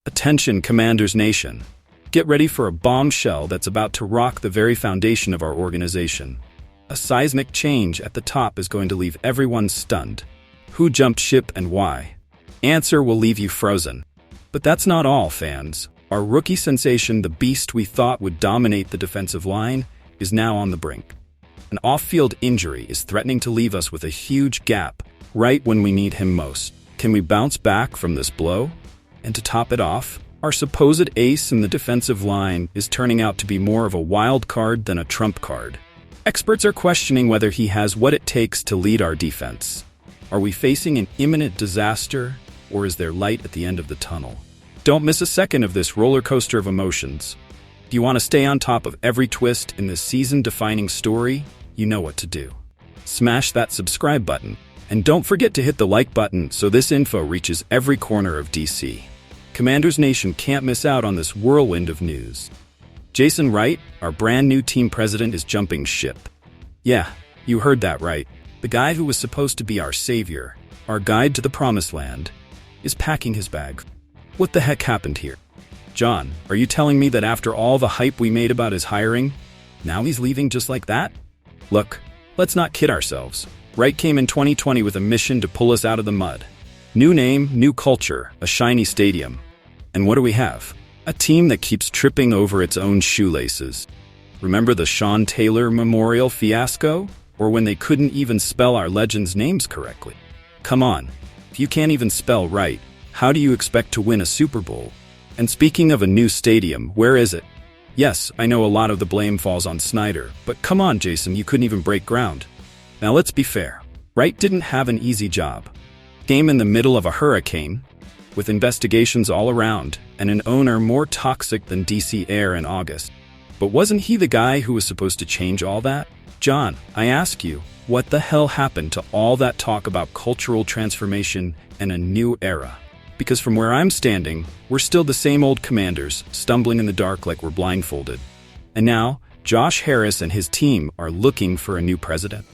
Attention, Commanders Nation. Get ready for a bombshell that's about to rock the very foundation of our organization. A seismic change at the top is going to leave everyone stunned. Who jumped ship and why? Answer will leave you frozen. But that's not all, fans. Our rookie sensation, the beast we thought would dominate the defensive line, is now on the brink. An off-field injury is threatening to leave us with a huge gap right when we need him most. Can we bounce back from this blow? And to top it off, our supposed ace in the defensive line is turning out to be more of a wild card than a trump card. Experts are questioning whether he has what it takes to lead our defense. Are we facing an imminent disaster, or is there light at the end of the tunnel? Don't miss a second of this roller coaster of emotions. If you want to stay on top of every twist in this season-defining story, you know what to do. Smash that subscribe button, and don't forget to hit the like button so this info reaches every corner of DC. Commanders Nation can't miss out on this whirlwind of news. Jason Wright, our brand new team president, is jumping ship. Yeah, you heard that right. The guy who was supposed to be our savior, our guide to the promised land, is packing his bag. What the heck happened here? John, are you telling me that after all the hype we made about his hiring, now he's leaving just like that? Look, let's not kid ourselves. Wright came in 2020 with a mission to pull us out of the mud. New name, new culture, a shiny stadium. And what do we have? A team that keeps tripping over its own shoelaces. Remember the Sean Taylor Memorial fiasco? Or when they couldn't even spell our legends' names correctly? Come on, if you can't even spell right, how do you expect to win a Super Bowl? And speaking of a new stadium, where is it? Yes, I know a lot of the blame falls on Snyder, but come on, Jason, you couldn't even break ground. Now let's be fair. Wright didn't have an easy job. Came in the middle of a hurricane, with investigations all around, and an owner more toxic than DC Air in August. But wasn't he the guy who was supposed to change all that? John, I ask you, what the hell happened to all that talk about cultural transformation and a new era? Because from where I'm standing, we're still the same old Commanders, stumbling in the dark like we're blindfolded. And now, Josh Harris and his team are looking for a new president.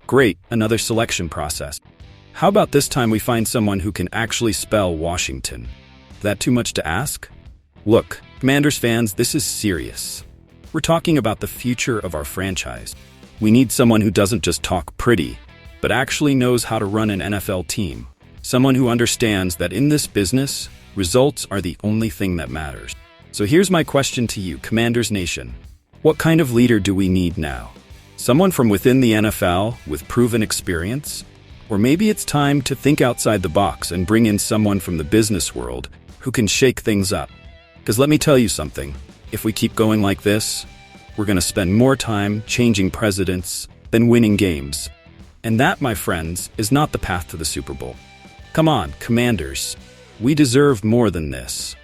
Great, another selection process. How about this time we find someone who can actually spell Washington? That too much to ask? Look, Commanders fans, this is serious. We're talking about the future of our franchise. We need someone who doesn't just talk pretty, but actually knows how to run an NFL team. Someone who understands that in this business, results are the only thing that matters. So here's my question to you, Commanders Nation. What kind of leader do we need now? Someone from within the NFL with proven experience? Or maybe it's time to think outside the box and bring in someone from the business world who can shake things up. Because let me tell you something, if we keep going like this, we're going to spend more time changing presidents than winning games. And that, my friends, is not the path to the Super Bowl. Come on, Commanders. We deserve more than this.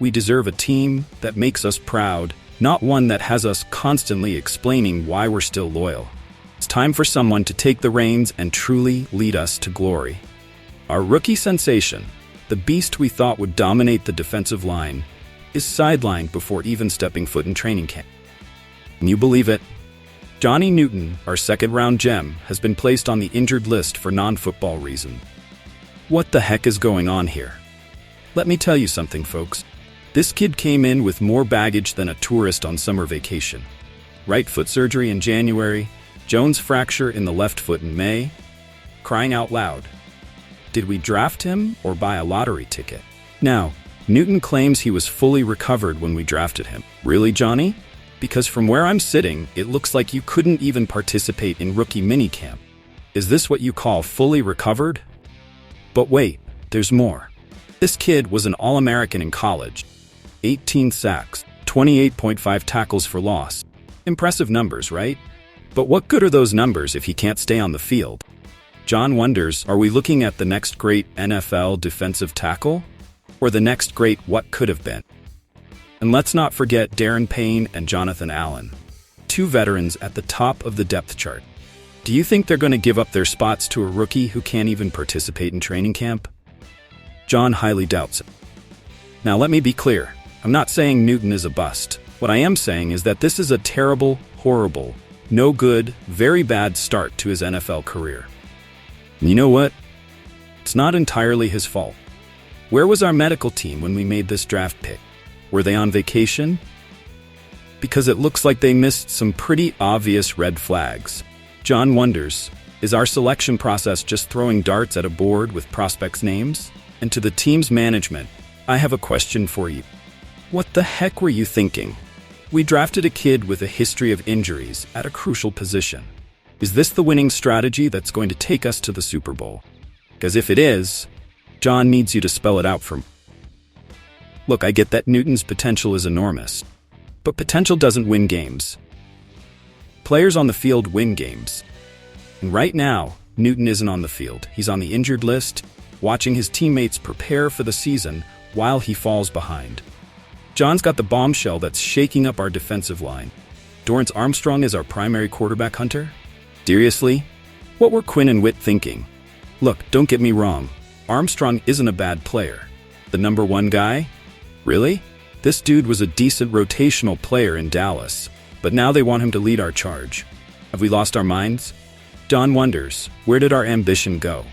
We deserve a team that makes us proud, not one that has us constantly explaining why we're still loyal. It's time for someone to take the reins and truly lead us to glory. Our rookie sensation, the beast we thought would dominate the defensive line, is sidelined before even stepping foot in training camp. Can you believe it? Johnny Newton, our second-round gem, has been placed on the injured list for non-football reasons. What the heck is going on here? Let me tell you something, folks. This kid came in with more baggage than a tourist on summer vacation. Right foot surgery in January, Jones fracture in the left foot in May. Crying out loud. Did we draft him or buy a lottery ticket? Now, Newton claims he was fully recovered when we drafted him. Really, Johnny? Because from where I'm sitting, it looks like you couldn't even participate in rookie minicamp. Is this what you call fully recovered? But wait, there's more. This kid was an All-American in college. 18 sacks, 28.5 tackles for loss. Impressive numbers, right? But what good are those numbers if he can't stay on the field? John wonders, are we looking at the next great NFL defensive tackle? Or the next great what could have been? And let's not forget Darren Payne and Jonathan Allen, two veterans at the top of the depth chart. Do you think they're going to give up their spots to a rookie who can't even participate in training camp? John highly doubts it. Now let me be clear. I'm not saying Newton is a bust. What I am saying is that this is a terrible, horrible, no good, very bad start to his NFL career. And you know what? It's not entirely his fault. Where was our medical team when we made this draft pick? Were they on vacation? Because it looks like they missed some pretty obvious red flags. John wonders, is our selection process just throwing darts at a board with prospects' names? And to the team's management, I have a question for you. What the heck were you thinking? We drafted a kid with a history of injuries at a crucial position. Is this the winning strategy that's going to take us to the Super Bowl? Because if it is, John needs you to spell it out for me. Look, I get that Newton's potential is enormous, but potential doesn't win games. Players on the field win games. And right now, Newton isn't on the field. He's on the injured list, watching his teammates prepare for the season while he falls behind. John's got the bombshell that's shaking up our defensive line. Dorrance Armstrong is our primary quarterback hunter? Seriously? What were Quinn and Witt thinking? Look, don't get me wrong. Armstrong isn't a bad player. The number one guy? Really? This dude was a decent rotational player in Dallas, but now they want him to lead our charge. Have we lost our minds? John wonders, where did our ambition go?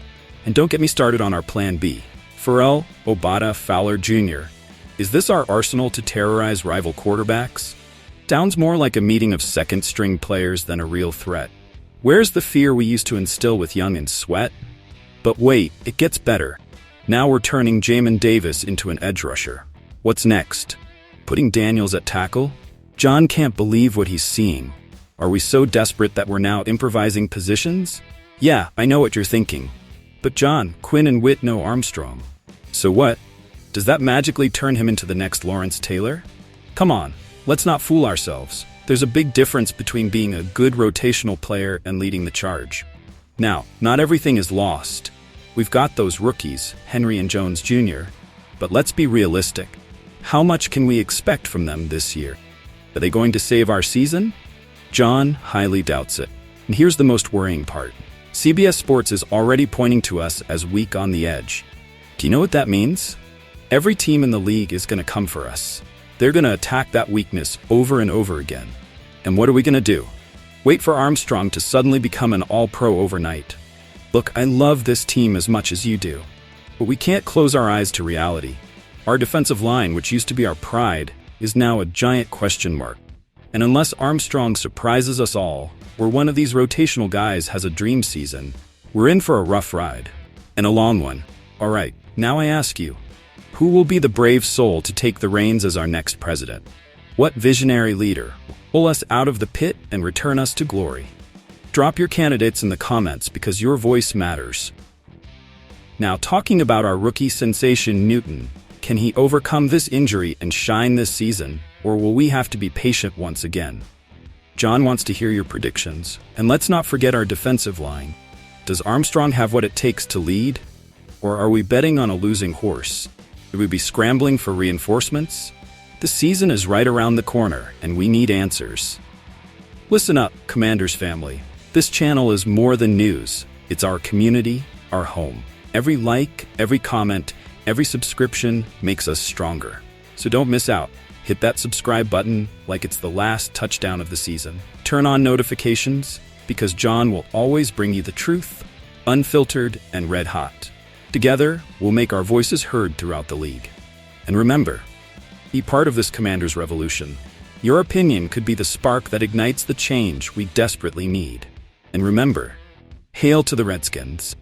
And don't get me started on our plan B. Farrell, Obata, Fowler Jr. Is this our arsenal to terrorize rival quarterbacks? Sounds more like a meeting of second-string players than a real threat. Where's the fear we used to instill with Young and Sweat? But wait, it gets better. Now we're turning Jamin Davis into an edge rusher. What's next? Putting Daniels at tackle? John can't believe what he's seeing. Are we so desperate that we're now improvising positions? Yeah, I know what you're thinking. But John, Quinn and Witt know Armstrong. So what? Does that magically turn him into the next Lawrence Taylor? Come on, let's not fool ourselves. There's a big difference between being a good rotational player and leading the charge. Now, not everything is lost. We've got those rookies, Henry and Jones Jr., but let's be realistic. How much can we expect from them this year? Are they going to save our season? John highly doubts it. And here's the most worrying part. CBS Sports is already pointing to us as weak on the edge. Do you know what that means? Every team in the league is going to come for us. They're going to attack that weakness over and over again. And what are we going to do? Wait for Armstrong to suddenly become an all-pro overnight. Look, I love this team as much as you do, but we can't close our eyes to reality. Our defensive line, which used to be our pride, is now a giant question mark. And unless Armstrong surprises us all, or one of these rotational guys has a dream season, we're in for a rough ride. And a long one. All right, now I ask you, who will be the brave soul to take the reins as our next president? What visionary leader will pull us out of the pit and return us to glory? Drop your candidates in the comments because your voice matters. Now, talking about our rookie sensation Newton, can he overcome this injury and shine this season, or will we have to be patient once again? John wants to hear your predictions. And let's not forget our defensive line. Does Armstrong have what it takes to lead? Or are we betting on a losing horse? Should we be scrambling for reinforcements? The season is right around the corner, and we need answers. Listen up, Commanders family. This channel is more than news. It's our community, our home. Every like, every comment, every subscription makes us stronger. So don't miss out. Hit that subscribe button like it's the last touchdown of the season. Turn on notifications because John will always bring you the truth, unfiltered and red hot. Together, we'll make our voices heard throughout the league. And remember, be part of this Commanders revolution. Your opinion could be the spark that ignites the change we desperately need. And remember, hail to the Redskins.